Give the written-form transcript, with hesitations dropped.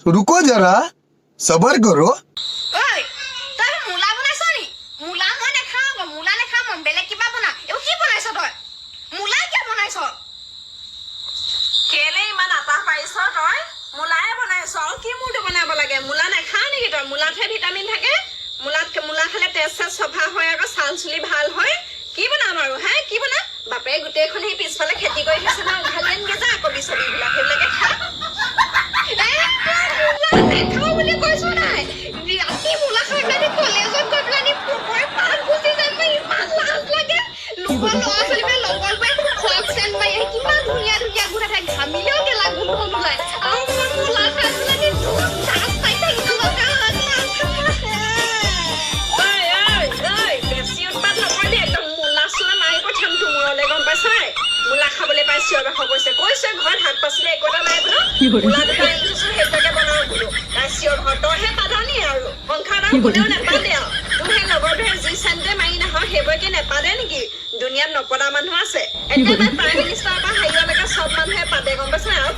रुको जरा सबर करो ঐ তই মূলা বনাইছ নি মূলা মই নেখাওঁ মূলা নেখাওঁ মই বেলেগ কিবা বনা এইবোৰ কি বনাইছ তই মূলা কিয় বনাইছ কেলে ইমান আটা পাৰিছ তই মূলাই বনাইছ কি মূৰটো বনাব লাগে মূলা নেখাওঁ নেকি তই মূলাতহে ভিটামিন থাকে মূলা খালে তেজ চেজ চফা হয় আকৌ ছাল চুলি ভাল হয় কি বনাম আৰু হে কি বনাম বাপে গোটেইখন সেই পিছফালে খেতি কৰি থৈছে ন উঘালি আনগে যা কবি চবিবিলাক সেইবিলাকে খা নেখাওঁ বুলি কৈছো নাই ৰাতি মূলা খাই পেলাই কলেজত গৈ পেলাই পকৰি পাণ গুচি যায় মই ইমান লাজ লাগে লোকৰ ল'ৰা ছোৱালীবোৰে লগৰবোৰে ফ্ৰক চেণ্ট মাৰি আহি কিমান ধুনীয়া ধুনীয়া গোটা থাকে ঘামিলেও গেলা গোন্ধ নোলায় আৰু মই মূলা খাই পেলাই দাঁত চাই থাকিব লগা হয় বেছি উৎপাত নকৰিবি একদম মূলা চোলা মাৰি পঠাম তোৰ মূৰলৈ গম পাইছাই মূলা খাবলৈ পাই চিঞৰ বাখৰ কৈছে ঘৰত শাক পাচলি একো এটা নাই বোলো মূলা দুটা আনি থৈছো সেইটাকে বনাও বোলো তাই চিঞৰ ঘৰ তইহে পাদানি আৰু সংসাৰ আৰু কোনেও নেপাদে আৰু তোৰ সেই লগৰটোৱে যি চেণ্টে মাৰি নাখাওঁ সেইবোৰকে নেপাদে নেকি দুনিয়াত নপদা মানুহ আছে একেবাৰে প্ৰাইম মিনিষ্টাৰৰ পৰা হেৰিয়লৈকে চব মানুহে পাতে গম পাইছা আৰু